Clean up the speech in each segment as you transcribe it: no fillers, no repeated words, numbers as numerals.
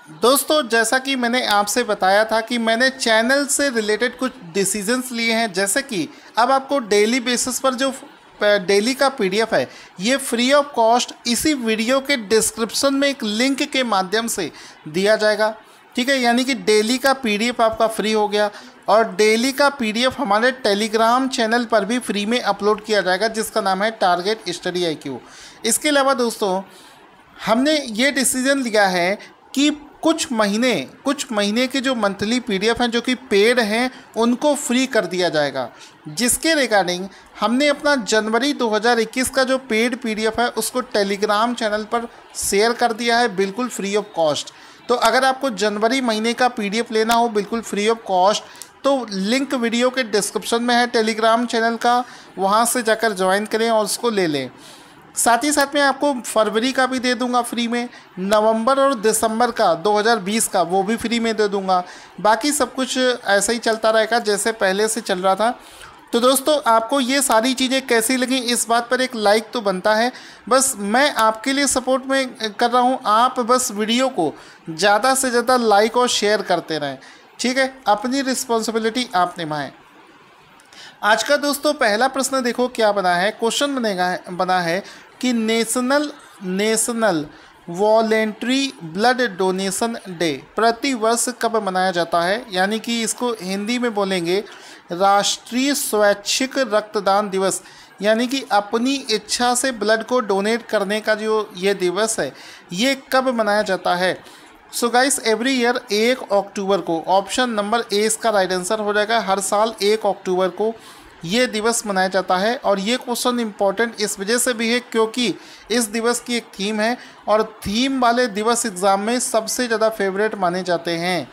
दोस्तों, जैसा कि मैंने आपसे बताया था कि मैंने चैनल से रिलेटेड कुछ डिसीजंस लिए हैं, जैसे कि अब आपको डेली बेसिस पर जो डेली का पीडीएफ है ये फ्री ऑफ कॉस्ट इसी वीडियो के डिस्क्रिप्शन में एक लिंक के माध्यम से दिया जाएगा। ठीक है, यानी कि डेली का पीडीएफ आपका फ्री हो गया और डेली का पीडीएफ हमारे टेलीग्राम चैनल पर भी फ्री में अपलोड किया जाएगा, जिसका नाम है टारगेट स्टडी IQ। इसके अलावा दोस्तों, हमने ये डिसीजन लिया है कि कुछ महीने के जो मंथली पीडीएफ हैं जो कि पेड हैं उनको फ्री कर दिया जाएगा, जिसके रिगार्डिंग हमने अपना जनवरी 2021 का जो पेड पीडीएफ है उसको टेलीग्राम चैनल पर शेयर कर दिया है बिल्कुल फ्री ऑफ कॉस्ट। तो अगर आपको जनवरी महीने का पीडीएफ लेना हो बिल्कुल फ्री ऑफ कॉस्ट तो लिंक वीडियो के डिस्क्रिप्शन में है टेलीग्राम चैनल का, वहाँ से जाकर ज्वाइन करें और उसको ले लें। साथ ही साथ मैं आपको फरवरी का भी दे दूंगा फ्री में, नवंबर और दिसंबर का 2020 का वो भी फ्री में दे दूंगा। बाकी सब कुछ ऐसा ही चलता रहेगा जैसे पहले से चल रहा था। तो दोस्तों, आपको ये सारी चीज़ें कैसी लगी इस बात पर एक लाइक तो बनता है। बस मैं आपके लिए सपोर्ट में कर रहा हूँ, आप बस वीडियो को ज़्यादा से ज़्यादा लाइक और शेयर करते रहें। ठीक है, अपनी रिस्पॉन्सिबिलिटी आप निभाएं। आज का दोस्तों पहला प्रश्न देखो क्या बना है। क्वेश्चन बना है कि national voluntary blood donation day प्रति वर्ष कब मनाया जाता है, यानी कि इसको हिंदी में बोलेंगे राष्ट्रीय स्वैच्छिक रक्तदान दिवस, यानी कि अपनी इच्छा से ब्लड को डोनेट करने का जो ये दिवस है ये कब मनाया जाता है। सो गाइस, एवरी ईयर 1 अक्टूबर को, ऑप्शन नंबर ए इसका राइट आंसर हो जाएगा। हर साल 1 अक्टूबर को ये दिवस मनाया जाता है और ये क्वेश्चन इम्पॉर्टेंट इस वजह से भी है क्योंकि इस दिवस की एक थीम है और थीम वाले दिवस एग्ज़ाम में सबसे ज़्यादा फेवरेट माने जाते हैं।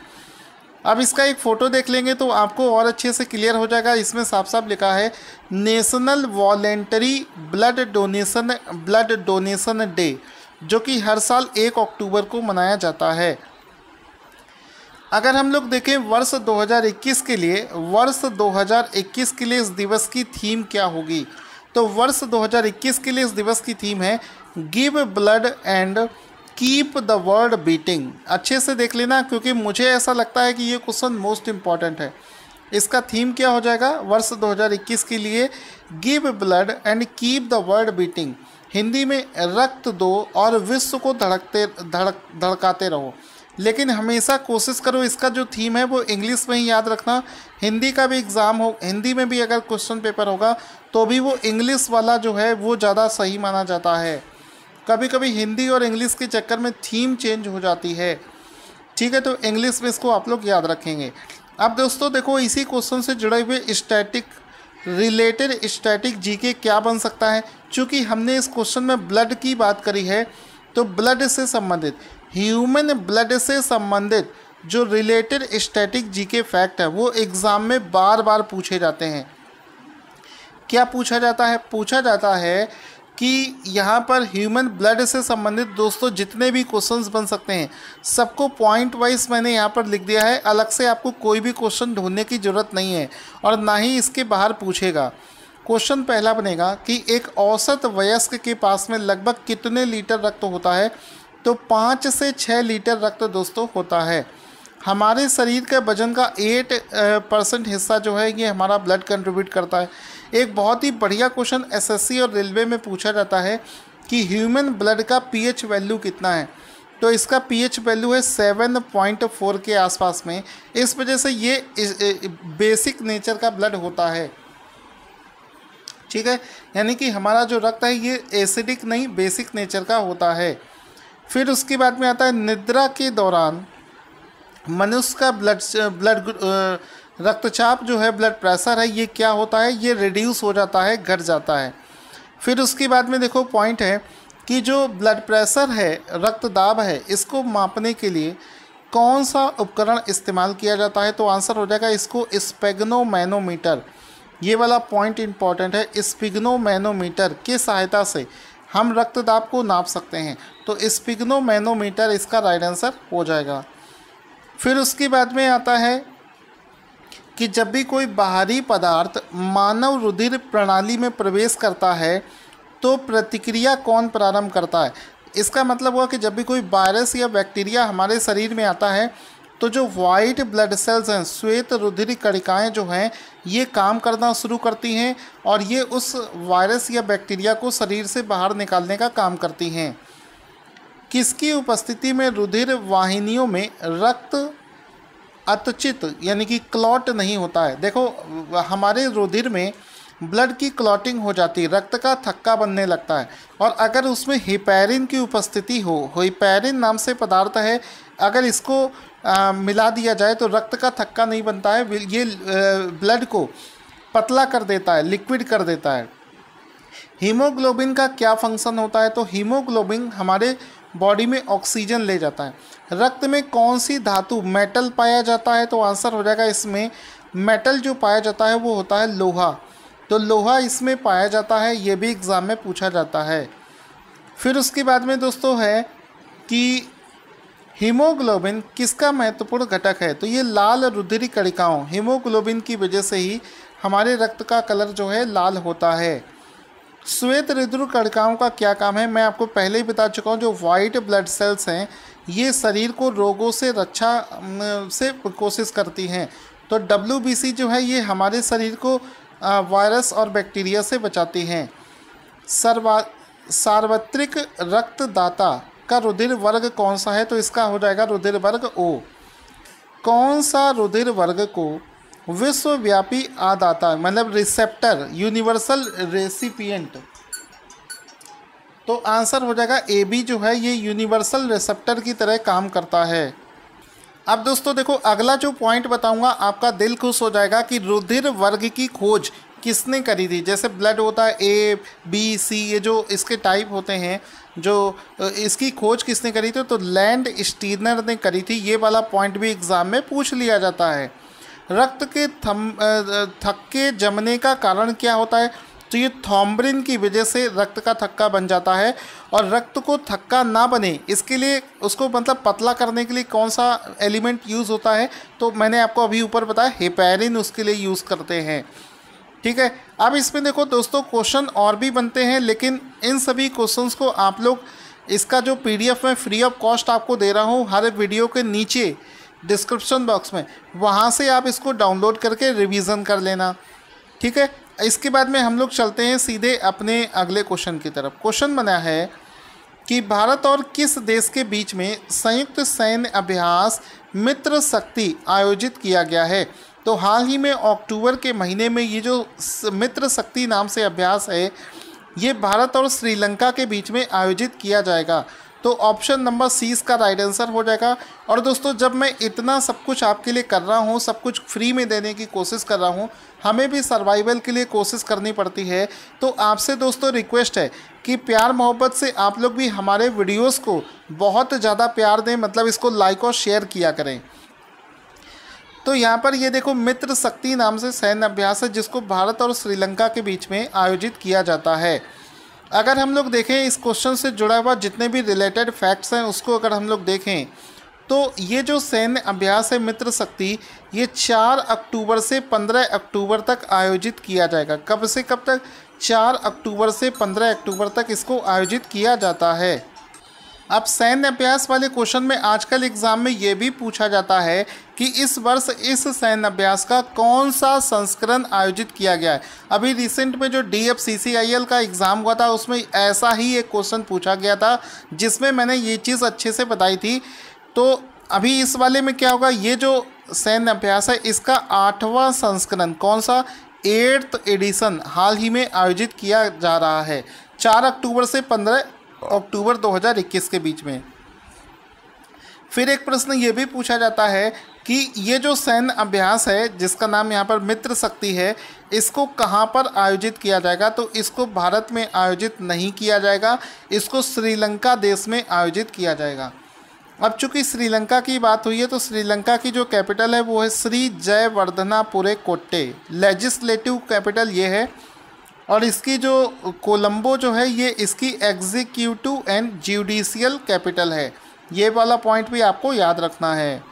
अब इसका एक फ़ोटो देख लेंगे तो आपको और अच्छे से क्लियर हो जाएगा। इसमें साफ साफ लिखा है national voluntary blood donation day, जो कि हर साल 1 अक्टूबर को मनाया जाता है। अगर हम लोग देखें वर्ष 2021 के लिए इस दिवस की थीम क्या होगी, तो वर्ष 2021 के लिए इस दिवस की थीम है give blood and keep the world beating. अच्छे से देख लेना क्योंकि मुझे ऐसा लगता है कि ये क्वेश्चन मोस्ट इम्पॉर्टेंट है। इसका थीम क्या हो जाएगा वर्ष 2021 के लिए, give blood and keep the world beating. Hindi में रक्त दो और विश्व को धड़काते रहो। लेकिन हमेशा कोशिश करो इसका जो थीम है वो इंग्लिश में ही याद रखना। हिंदी का भी एग्ज़ाम हो, हिंदी में भी अगर क्वेश्चन पेपर होगा तो भी वो इंग्लिश वाला जो है वो ज़्यादा सही माना जाता है। कभी कभी हिंदी और इंग्लिश के चक्कर में थीम चेंज हो जाती है। ठीक है, तो इंग्लिश में इसको आप लोग याद रखेंगे। अब दोस्तों देखो, इसी क्वेश्चन से जुड़े हुए स्टैटिक जीके क्या बन सकता है। चूँकि हमने इस क्वेश्चन में ब्लड की बात करी है तो ब्लड से संबंधित, ह्यूमन ब्लड से संबंधित जो रिलेटेड स्टैटिक जीके फैक्ट है वो एग्ज़ाम में बार बार पूछे जाते हैं। क्या पूछा जाता है? पूछा जाता है कि यहाँ पर ह्यूमन ब्लड से संबंधित दोस्तों जितने भी क्वेश्चंस बन सकते हैं सबको पॉइंट वाइज मैंने यहाँ पर लिख दिया है। अलग से आपको कोई भी क्वेश्चन ढूंढने की ज़रूरत नहीं है और ना ही इसके बाहर पूछेगा। क्वेश्चन पहला बनेगा कि एक औसत वयस्क के पास में लगभग कितने लीटर रक्त होता है, तो 5 से 6 लीटर रक्त दोस्तों होता है। हमारे शरीर के वजन का 8% हिस्सा जो है ये हमारा ब्लड कंट्रीब्यूट करता है। एक बहुत ही बढ़िया क्वेश्चन एसएससी और रेलवे में पूछा जाता है कि ह्यूमन ब्लड का पीएच वैल्यू कितना है, तो इसका पीएच वैल्यू है 7.4 के आसपास में। इस वजह से ये बेसिक नेचर का ब्लड होता है। ठीक है, यानी कि हमारा जो रक्त है ये एसिडिक नहीं बेसिक नेचर का होता है। फिर उसके बाद में आता है निद्रा के दौरान मनुष्य का रक्तचाप जो है, ब्लड प्रेशर है, ये क्या होता है, ये रिड्यूस हो जाता है, घट जाता है। फिर उसके बाद में देखो पॉइंट है कि जो ब्लड प्रेशर है, रक्तदाब है, इसको मापने के लिए कौन सा उपकरण इस्तेमाल किया जाता है, तो आंसर हो जाएगा इसको स्फिग्नोमैनोमीटर। ये वाला पॉइंट इंपॉर्टेंट है। स्फिग्नोमैनोमीटर की सहायता से हम रक्तदाब को नाप सकते हैं, तो स्फिग्नोमैनोमीटर इसका राइट आंसर हो जाएगा। फिर उसके बाद में आता है कि जब भी कोई बाहरी पदार्थ मानव रुधिर प्रणाली में प्रवेश करता है तो प्रतिक्रिया कौन प्रारंभ करता है। इसका मतलब हुआ कि जब भी कोई वायरस या बैक्टीरिया हमारे शरीर में आता है तो जो वाइट ब्लड सेल्स हैं, श्वेत रुधिर कणिकाएं जो हैं, ये काम करना शुरू करती हैं और ये उस वायरस या बैक्टीरिया को शरीर से बाहर निकालने का काम करती हैं। किसकी उपस्थिति में रुधिर वाहिनियों में रक्त अतचित यानी कि क्लॉट नहीं होता है? देखो, हमारे रुधिर में ब्लड की क्लॉटिंग हो जाती है, रक्त का थक्का बनने लगता है, और अगर उसमें हेपैरिन की उपस्थिति हो, हेपैरिन नाम से पदार्थ है, अगर इसको मिला दिया जाए तो रक्त का थक्का नहीं बनता है, ये ब्लड को पतला कर देता है, लिक्विड कर देता है। हीमोग्लोबिन का क्या फंक्शन होता है? तो हीमोग्लोबिन हमारे बॉडी में ऑक्सीजन ले जाता है। रक्त में कौन सी धातु, मेटल पाया जाता है? तो आंसर हो जाएगा इसमें मेटल जो पाया जाता है वो होता है लोहा। तो लोहा इसमें पाया जाता है, ये भी एग्ज़ाम में पूछा जाता है। फिर उसके बाद में दोस्तों है कि हीमोग्लोबिन किसका महत्वपूर्ण घटक है? तो ये लाल रुधिर कणिकाओं, हीमोग्लोबिन की वजह से ही हमारे रक्त का कलर जो है लाल होता है। श्वेत रुधिर कणिकाओं का क्या काम है? मैं आपको पहले ही बता चुका हूँ, जो वाइट ब्लड सेल्स हैं ये शरीर को रोगों से रक्षा से कोशिश करती हैं। तो WBC जो है ये हमारे शरीर को वायरस और बैक्टीरिया से बचाती हैं। सार्वत्रिक रक्तदाता का रुधिर वर्ग कौन सा है? तो इसका हो जाएगा रुधिर वर्ग O। कौन सा रुधिर वर्ग को विश्वव्यापी आदाता, मतलब रिसेप्टर, यूनिवर्सल रेसिपिएंट? तो आंसर हो जाएगा AB जो है ये यूनिवर्सल रिसेप्टर की तरह काम करता है। अब दोस्तों देखो, अगला जो पॉइंट बताऊंगा आपका दिल खुश हो जाएगा कि रुधिर वर्ग की खोज किसने करी थी। जैसे ब्लड होता है A, B, C, ये जो इसके टाइप होते हैं, जो इसकी खोज किसने करी थी? तो लैंड स्टीनर ने करी थी। ये वाला पॉइंट भी एग्ज़ाम में पूछ लिया जाता है। रक्त के थक्के जमने का कारण क्या होता है? तो ये थ्रोम्बिन की वजह से रक्त का थक्का बन जाता है। और रक्त को थक्का ना बने इसके लिए, उसको मतलब पतला करने के लिए कौन सा एलिमेंट यूज़ होता है? तो मैंने आपको अभी ऊपर बताया हेपैरिन उसके लिए यूज़ करते हैं। ठीक है, अब इसमें देखो दोस्तों क्वेश्चन और भी बनते हैं, लेकिन इन सभी क्वेश्चंस को आप लोग, इसका जो PDF में फ्री ऑफ कॉस्ट आपको दे रहा हूँ हर वीडियो के नीचे डिस्क्रिप्शन बॉक्स में, वहाँ से आप इसको डाउनलोड करके रिवीजन कर लेना। ठीक है, इसके बाद में हम लोग चलते हैं सीधे अपने अगले क्वेश्चन की तरफ। क्वेश्चन बना है कि भारत और किस देश के बीच में संयुक्त सैन्य अभ्यास मित्र शक्ति आयोजित किया गया है? तो हाल ही में अक्टूबर के महीने में ये जो मित्र शक्ति नाम से अभ्यास है ये भारत और श्रीलंका के बीच में आयोजित किया जाएगा। तो ऑप्शन नंबर C इसका राइट आंसर हो जाएगा। और दोस्तों, जब मैं इतना सब कुछ आपके लिए कर रहा हूँ, सब कुछ फ्री में देने की कोशिश कर रहा हूँ, हमें भी सर्वाइवल के लिए कोशिश करनी पड़ती है। तो आपसे दोस्तों रिक्वेस्ट है कि प्यार मोहब्बत से आप लोग भी हमारे वीडियोस को बहुत ज़्यादा प्यार दें, मतलब इसको लाइक और शेयर किया करें। तो यहाँ पर ये देखो, मित्र शक्ति नाम से सैन्य अभ्यास है जिसको भारत और श्रीलंका के बीच में आयोजित किया जाता है। अगर हम लोग देखें इस क्वेश्चन से जुड़ा हुआ जितने भी रिलेटेड फैक्ट्स हैं उसको अगर हम लोग देखें तो ये जो सैन्य अभ्यास है मित्र शक्ति, ये 4 अक्टूबर से 15 अक्टूबर तक आयोजित किया जाएगा। कब से कब तक? 4 अक्टूबर से 15 अक्टूबर तक इसको आयोजित किया जाता है। अब सैन्य अभ्यास वाले क्वेश्चन में आजकल एग्जाम में ये भी पूछा जाता है कि इस वर्ष इस सैन्य अभ्यास का कौन सा संस्करण आयोजित किया गया है। अभी रिसेंट में जो DFCCIL का एग्ज़ाम हुआ था उसमें ऐसा ही एक क्वेश्चन पूछा गया था जिसमें मैंने ये चीज़ अच्छे से बताई थी। तो अभी इस वाले में क्या होगा, ये जो सैन्य अभ्यास है इसका 8वां संस्करण, कौन सा, 8th एडिशन हाल ही में आयोजित किया जा रहा है 4 अक्टूबर से 15 अक्टूबर 2021 के बीच में। फिर एक प्रश्न ये भी पूछा जाता है कि ये जो सैन्य अभ्यास है जिसका नाम यहाँ पर मित्र शक्ति है, इसको कहाँ पर आयोजित किया जाएगा? तो इसको भारत में आयोजित नहीं किया जाएगा, इसको श्रीलंका देश में आयोजित किया जाएगा। अब चूंकि श्रीलंका की बात हुई है तो श्रीलंका की जो कैपिटल है वो है श्री जयवर्धनापुरे कोट्टे, लेजिस्लेटिव कैपिटल ये है। और इसकी जो कोलंबो जो है ये इसकी एग्जीक्यूटिव एंड जुडिशियल कैपिटल है। ये वाला पॉइंट भी आपको याद रखना है।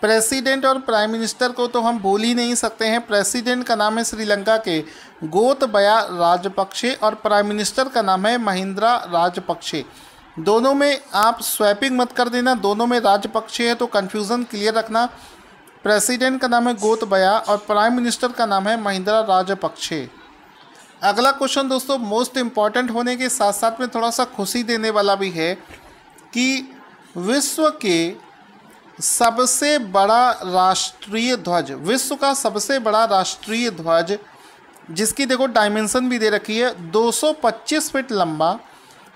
प्रेसिडेंट और प्राइम मिनिस्टर को तो हम भूल ही नहीं सकते हैं। प्रेसिडेंट का नाम है श्रीलंका के गोतबया राजपक्षे और प्राइम मिनिस्टर का नाम है महिंद्रा राजपक्षे। दोनों में आप स्वैपिंग मत कर देना, दोनों में राजपक्षे है तो कन्फ्यूज़न क्लियर रखना। प्रेसिडेंट का नाम है गोतबया और प्राइम मिनिस्टर का नाम है महिंद्रा राजपक्षे। अगला क्वेश्चन दोस्तों मोस्ट इम्पॉर्टेंट होने के साथ साथ में थोड़ा सा खुशी देने वाला भी है कि विश्व के सबसे बड़ा राष्ट्रीय ध्वज, विश्व का सबसे बड़ा राष्ट्रीय ध्वज, जिसकी देखो डायमेंशन भी दे रखी है, 225 फीट लंबा,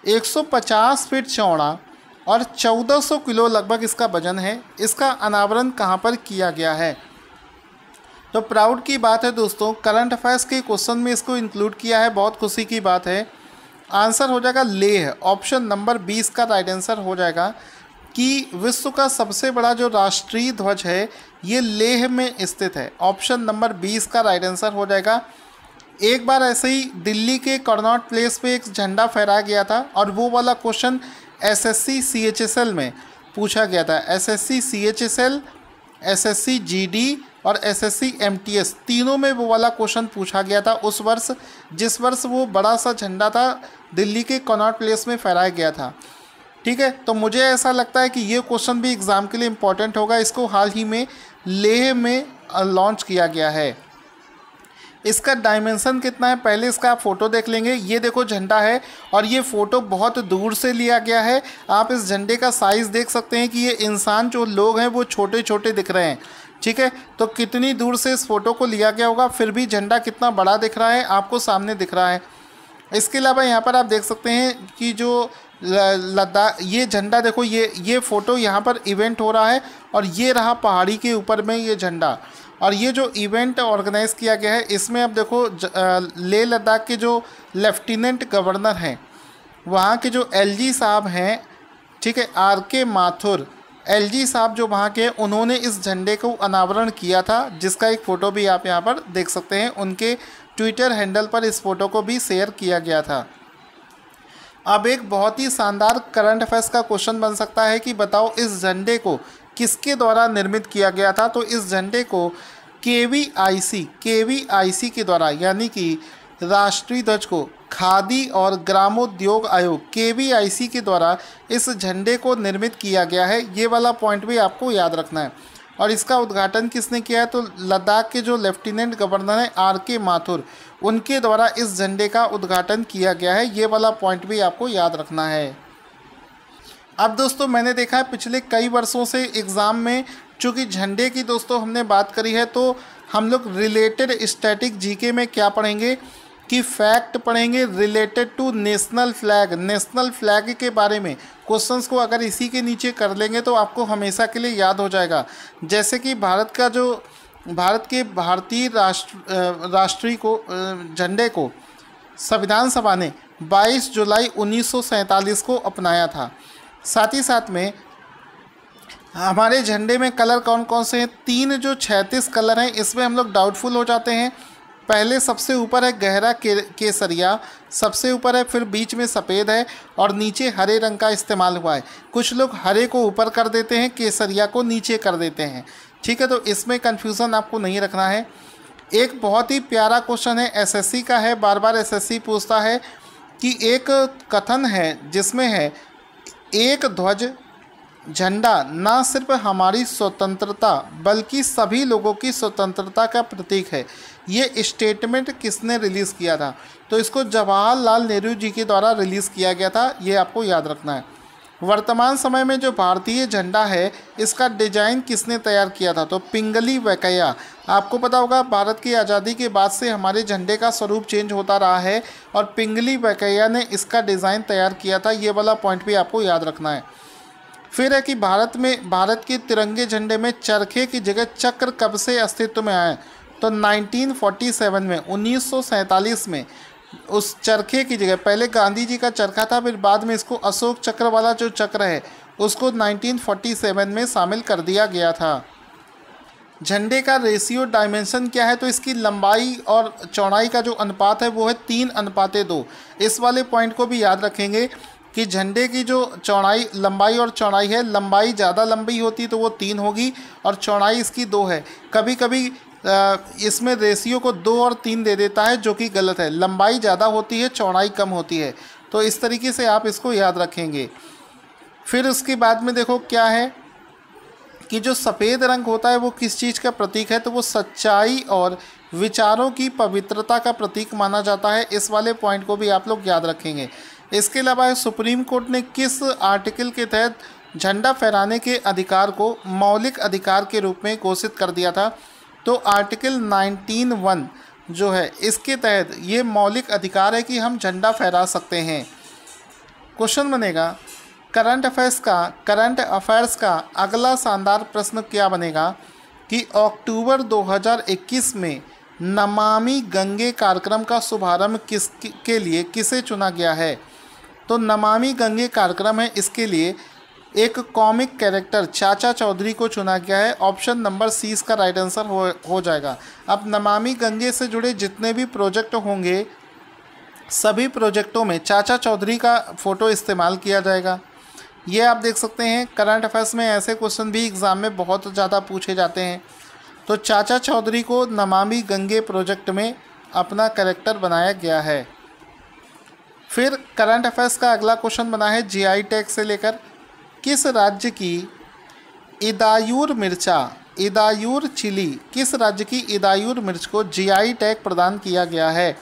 150 फीट चौड़ा और 1400 किलो लगभग इसका वजन है। इसका अनावरण कहाँ पर किया गया है? तो प्राउड की बात है दोस्तों, करंट अफेयर्स के क्वेश्चन में इसको इंक्लूड किया है, बहुत खुशी की बात है। आंसर हो जाएगा लेह, ऑप्शन नंबर 20 का राइट आंसर हो जाएगा कि विश्व का सबसे बड़ा जो राष्ट्रीय ध्वज है ये लेह में स्थित है। ऑप्शन नंबर 20 का राइट आंसर हो जाएगा। एक बार ऐसे ही दिल्ली के कॉर्नॉट प्लेस पे एक झंडा फहराया गया था और वो वाला क्वेश्चन एसएससी सीएचएसएल में पूछा गया था। एसएससी सीएचएसएल, एसएससी जीडी और एसएससी एमटीएस तीनों में वो वाला क्वेश्चन पूछा गया था उस वर्ष, जिस वर्ष वो बड़ा सा झंडा था दिल्ली के कॉर्नॉट प्लेस में फहराया गया था। ठीक है, तो मुझे ऐसा लगता है कि ये क्वेश्चन भी एग्ज़ाम के लिए इम्पोर्टेंट होगा। इसको हाल ही में लेह में लॉन्च किया गया है। इसका डायमेंशन कितना है पहले इसका आप फ़ोटो देख लेंगे। ये देखो झंडा है और ये फ़ोटो बहुत दूर से लिया गया है। आप इस झंडे का साइज़ देख सकते हैं कि ये इंसान जो लोग हैं वो छोटे छोटे दिख रहे हैं। ठीक है, तो कितनी दूर से इस फ़ोटो को लिया गया होगा, फिर भी झंडा कितना बड़ा दिख रहा है आपको सामने दिख रहा है। इसके अलावा यहाँ पर आप देख सकते हैं कि जो लद्दाख, ये झंडा देखो, ये फ़ोटो यहाँ पर इवेंट हो रहा है और ये रहा पहाड़ी के ऊपर में ये झंडा। और ये जो इवेंट ऑर्गेनाइज़ किया गया है इसमें अब देखो लेह लद्दाख के जो लेफ्टिनेंट गवर्नर हैं वहाँ के जो एलजी साहब हैं, ठीक है, आरके माथुर एलजी साहब जो वहाँ के, उन्होंने इस झंडे को अनावरण किया था, जिसका एक फ़ोटो भी आप यहाँ पर देख सकते हैं। उनके ट्विटर हैंडल पर इस फ़ोटो को भी शेयर किया गया था। अब एक बहुत ही शानदार करंट अफेयर्स का क्वेश्चन बन सकता है कि बताओ इस झंडे को किसके द्वारा निर्मित किया गया था? तो इस झंडे को केवीआईसी के द्वारा, यानी कि राष्ट्रीय ध्वज को खादी और ग्रामोद्योग आयोग केवीआईसी के द्वारा इस झंडे को निर्मित किया गया है। ये वाला पॉइंट भी आपको याद रखना है। और इसका उद्घाटन किसने किया है? तो लद्दाख के जो लेफ्टिनेंट गवर्नर हैं आरके माथुर, उनके द्वारा इस झंडे का उद्घाटन किया गया है। ये वाला पॉइंट भी आपको याद रखना है। अब दोस्तों मैंने देखा है पिछले कई वर्षों से एग्ज़ाम में, चूँकि झंडे की दोस्तों हमने बात करी है, तो हम लोग रिलेटेड स्टैटिक जीके में क्या पढ़ेंगे कि फैक्ट पढ़ेंगे related to national flag. National flag के बारे में क्वेश्चंस को अगर इसी के नीचे कर लेंगे तो आपको हमेशा के लिए याद हो जाएगा। जैसे कि भारत के भारतीय राष्ट्रीय को झंडे को संविधान सभा ने 22 जुलाई 1947 को अपनाया था। साथ ही साथ में हमारे झंडे में कलर कौन कौन से हैं? 3 जो 36 कलर हैं इसमें हम लोग डाउटफुल हो जाते हैं। पहले सबसे ऊपर है गहरा केसरिया, सबसे ऊपर है, फिर बीच में सफ़ेद है और नीचे हरे रंग का इस्तेमाल हुआ है। कुछ लोग हरे को ऊपर कर देते हैं, केसरिया को नीचे कर देते हैं। ठीक है, तो इसमें कन्फ्यूज़न आपको नहीं रखना है। एक बहुत ही प्यारा क्वेश्चन है, एसएससी का है, बार बार एसएससी पूछता है कि एक कथन है जिसमें है एक ध्वज झंडा न सिर्फ हमारी स्वतंत्रता बल्कि सभी लोगों की स्वतंत्रता का प्रतीक है। ये स्टेटमेंट किसने रिलीज़ किया था? तो इसको जवाहरलाल नेहरू जी के द्वारा रिलीज़ किया गया था, ये आपको याद रखना है। वर्तमान समय में जो भारतीय झंडा है इसका डिज़ाइन किसने तैयार किया था? तो पिंगली वेंकैया। आपको पता होगा भारत की आज़ादी के बाद से हमारे झंडे का स्वरूप चेंज होता रहा है और पिंगली वेंकैया ने इसका डिज़ाइन तैयार किया था। ये वाला पॉइंट भी आपको याद रखना है। फिर है कि भारत के तिरंगे झंडे में चरखे की जगह चक्र कब से अस्तित्व में आए? तो 1947 में, 1947 में उस चरखे की जगह, पहले गांधी जी का चरखा था, फिर बाद में इसको अशोक चक्र वाला जो चक्र है उसको 1947 में शामिल कर दिया गया था। झंडे का रेशियो डायमेंशन क्या है? तो इसकी लंबाई और चौड़ाई का जो अनुपात है वो है 3:2। इस वाले पॉइंट को भी याद रखेंगे कि झंडे की जो लंबाई और चौड़ाई है, लंबाई ज़्यादा लंबी होती तो वो 3 होगी और चौड़ाई इसकी 2 है। कभी कभी इसमें रेशियो को 2 और 3 दे देता है, जो कि गलत है। लंबाई ज़्यादा होती है, चौड़ाई कम होती है। तो इस तरीके से आप इसको याद रखेंगे। फिर उसके बाद में देखो क्या है कि जो सफ़ेद रंग होता है वो किस चीज़ का प्रतीक है, तो वो सच्चाई और विचारों की पवित्रता का प्रतीक माना जाता है। इस वाले पॉइंट को भी आप लोग याद रखेंगे। इसके अलावा सुप्रीम कोर्ट ने किस आर्टिकल के तहत झंडा फहराने के अधिकार को मौलिक अधिकार के रूप में घोषित कर दिया था, तो आर्टिकल 19(1) जो है इसके तहत ये मौलिक अधिकार है कि हम झंडा फहरा सकते हैं। क्वेश्चन बनेगा करंट अफेयर्स का अगला शानदार प्रश्न क्या बनेगा कि अक्टूबर 2021 में नमामि गंगे कार्यक्रम का शुभारंभ के लिए किसे चुना गया है, तो नमामि गंगे कार्यक्रम है, इसके लिए एक कॉमिक कैरेक्टर चाचा चौधरी को चुना गया है। ऑप्शन नंबर सी इसका राइट आंसर हो जाएगा। अब नमामि गंगे से जुड़े जितने भी प्रोजेक्ट होंगे सभी प्रोजेक्टों में चाचा चौधरी का फ़ोटो इस्तेमाल किया जाएगा। ये आप देख सकते हैं करंट अफेयर्स में ऐसे क्वेश्चन भी एग्ज़ाम में बहुत ज़्यादा पूछे जाते हैं। तो चाचा चौधरी को नमामि गंगे प्रोजेक्ट में अपना कैरेक्टर बनाया गया है। फिर करंट अफेयर्स का अगला क्वेश्चन बना है जीआई टैग से लेकर, किस राज्य की इदायूर चिली, किस राज्य की इदायूर मिर्च को जीआई टैग प्रदान किया गया है,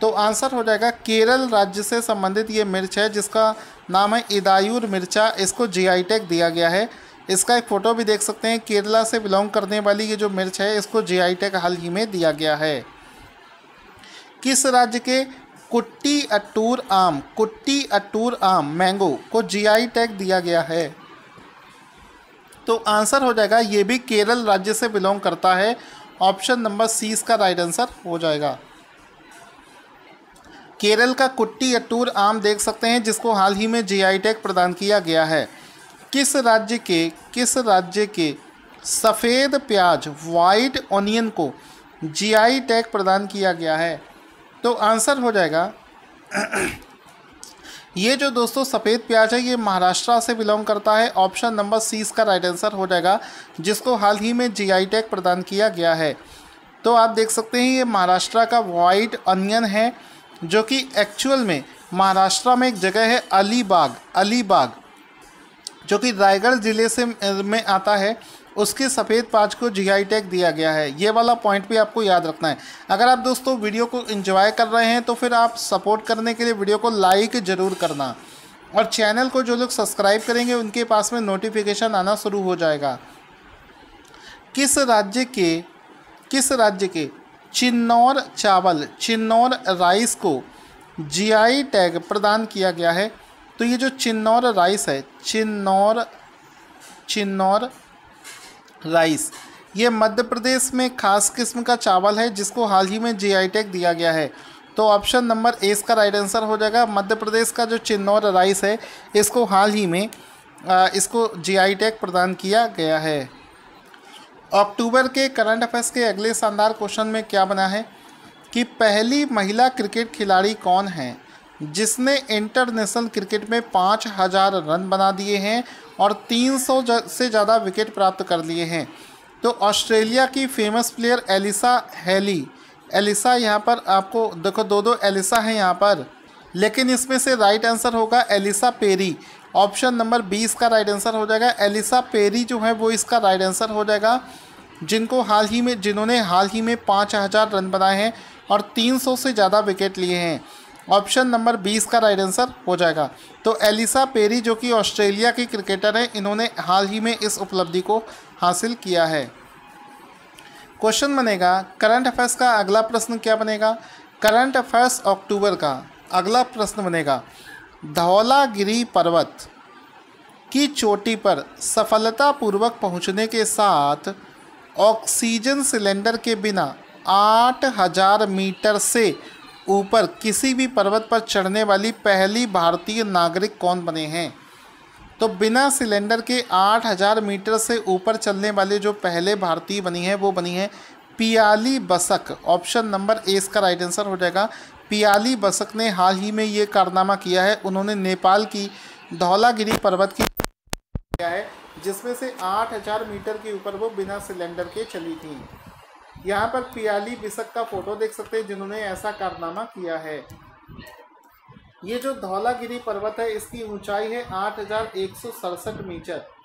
तो आंसर हो जाएगा केरल राज्य से संबंधित ये मिर्च है जिसका नाम है इदायूर मिर्चा, इसको जीआई टैग दिया गया है। इसका एक फ़ोटो भी देख सकते हैं। केरला से बिलोंग करने वाली ये जो मिर्च है इसको जीआई टैग हाल ही में दिया गया है। किस राज्य के कुट्टी अट्टूर आम मैंगो को जीआई टैग दिया गया है, तो आंसर हो जाएगा ये भी केरल राज्य से बिलोंग करता है। ऑप्शन नंबर सी इसका राइट आंसर हो जाएगा। केरल का कुट्टी अट्टूर आम देख सकते हैं जिसको हाल ही में जीआई टैग प्रदान किया गया है। किस राज्य के सफ़ेद प्याज वाइट ऑनियन को जीआई टैग प्रदान किया गया है, तो आंसर हो जाएगा ये जो दोस्तों सफ़ेद प्याज है ये महाराष्ट्र से बिलोंग करता है। ऑप्शन नंबर सी इसका राइट आंसर हो जाएगा, जिसको हाल ही में जीआई टैग प्रदान किया गया है। तो आप देख सकते हैं ये महाराष्ट्र का वाइट ऑनियन है जो कि एक्चुअल में महाराष्ट्र में एक जगह है अलीबाग जो कि रायगढ़ ज़िले से में आता है, उसके सफ़ेद प्याज को जीआई टैग दिया गया है। ये वाला पॉइंट भी आपको याद रखना है। अगर आप दोस्तों वीडियो को एंजॉय कर रहे हैं तो फिर आप सपोर्ट करने के लिए वीडियो को लाइक ज़रूर करना, और चैनल को जो लोग सब्सक्राइब करेंगे उनके पास में नोटिफिकेशन आना शुरू हो जाएगा। किस राज्य के चिन्नौर राइस को जीआई टैग प्रदान किया गया है, तो ये जो चिन्नौर राइस है चिन्नौर राइस ये मध्य प्रदेश में खास किस्म का चावल है जिसको हाल ही में जीआई टैग दिया गया है। तो ऑप्शन नंबर ए इसका राइट आंसर हो जाएगा। मध्य प्रदेश का जो चिन्नौर राइस है इसको हाल ही में इसको जीआई टैग प्रदान किया गया है। अक्टूबर के करंट अफेयर्स के अगले शानदार क्वेश्चन में क्या बना है कि पहली महिला क्रिकेट खिलाड़ी कौन है जिसने इंटरनेशनल क्रिकेट में 5000 रन बना दिए हैं और 300 से ज़्यादा विकेट प्राप्त कर लिए हैं, तो ऑस्ट्रेलिया की फेमस प्लेयर एलिसा यहाँ पर आपको देखो दो एलिसा हैं यहाँ पर, लेकिन इसमें से राइट आंसर होगा एलिसा पेरी। ऑप्शन नंबर 20 का राइट आंसर हो जाएगा। एलिसा पेरी जो है वो इसका राइट आंसर हो जाएगा, जिन्होंने हाल ही में 5000 रन बनाए हैं और 300 से ज़्यादा विकेट लिए हैं। ऑप्शन नंबर 20 का राइट आंसर हो जाएगा। तो एलिसा पेरी जो कि ऑस्ट्रेलिया की क्रिकेटर है, इन्होंने हाल ही में इस उपलब्धि को हासिल किया है। क्वेश्चन बनेगा करंट अफेयर्स का अगला प्रश्न क्या बनेगा, करंट अफेयर्स अक्टूबर का अगला प्रश्न बनेगा धौलागिरी पर्वत की चोटी पर सफलतापूर्वक पहुंचने के साथ ऑक्सीजन सिलेंडर के बिना 8000 मीटर से ऊपर किसी भी पर्वत पर चढ़ने वाली पहली भारतीय नागरिक कौन बने हैं। तो बिना सिलेंडर के 8000 मीटर से ऊपर चलने वाले जो पहले भारतीय बनी है वो बनी है Piyali Basak. Option number A इसका राइट आंसर हो जाएगा। पियाली बसक ने हाल ही में ये कारनामा किया है, उन्होंने नेपाल की धौलागिरी पर्वत की किया है जिसमें से 8000 मीटर के ऊपर वो बिना सिलेंडर के चली थी। यहाँ पर पियाली बिसक का फोटो देख सकते हैं जिन्होंने ऐसा कारनामा किया है। ये जो धौलागिरी पर्वत है इसकी ऊंचाई है 8,167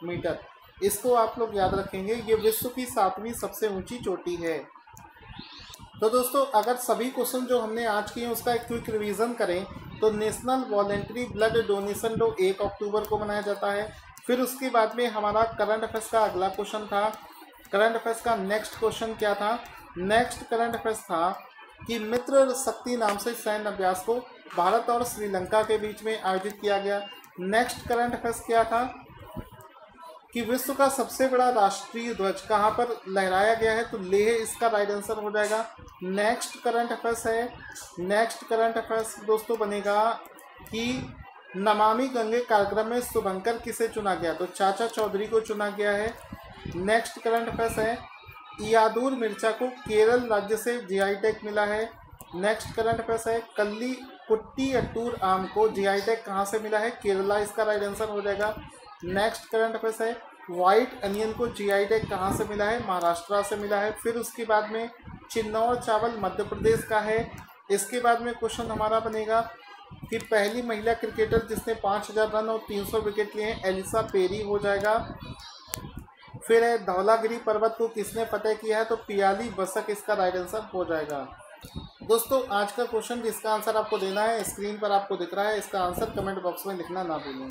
मीटर। इसको आप लोग याद रखेंगे, ये विश्व की 7वीं सबसे ऊंची चोटी है। तो दोस्तों अगर सभी क्वेश्चन जो हमने आज किए उसका एक क्विक रिवीजन करें तो national voluntary blood donation day 1 अक्टूबर को मनाया जाता है। फिर उसके बाद में हमारा करंट अफेयर्स का अगला क्वेश्चन था। करंट अफेयर्स का नेक्स्ट क्वेश्चन क्या था? नेक्स्ट करंट अफेयर्स था कि मित्र शक्ति नाम से सैन्य अभ्यास को भारत और श्रीलंका के बीच में आयोजित किया गया। नेक्स्ट करंट अफेयर्स क्या था कि विश्व का सबसे बड़ा राष्ट्रीय ध्वज कहाँ पर लहराया गया है? तो लेह इसका राइट आंसर हो जाएगा। नेक्स्ट करंट अफेयर्स है, नेक्स्ट करंट अफेयर्स दोस्तों बनेगा कि नमामि गंगे कार्यक्रम में शुभंकर किसे चुना गया? तो चाचा चौधरी को चुना गया है। नेक्स्ट करंट अफेयर्स है इयादुर मिर्चा को केरल राज्य से जीआई टैग मिला है। नेक्स्ट करंट अफेयर्स है कल्ली कुट्टी अट्टूर आम को जीआई टैग कहाँ से मिला है? केरला इसका राइट आंसर हो जाएगा। नेक्स्ट करंट अफेयर्स है व्हाइट अनियन को जीआई टैग कहाँ से मिला है? महाराष्ट्र से मिला है। फिर उसके बाद में चिन्नौर चावल मध्य प्रदेश का है। इसके बाद में क्वेश्चन हमारा बनेगा कि पहली महिला क्रिकेटर जिसने 5,000 रन और 300 विकेट लिए हैं एलिसा पेरी हो जाएगा। फिर है धौलागिरी पर्वत को किसने फतेह किया है? तो पियाली बसक इसका राइट आंसर हो जाएगा। दोस्तों आज का क्वेश्चन जिसका आंसर आपको देना है स्क्रीन पर आपको दिख रहा है, इसका आंसर कमेंट बॉक्स में लिखना ना भूलें।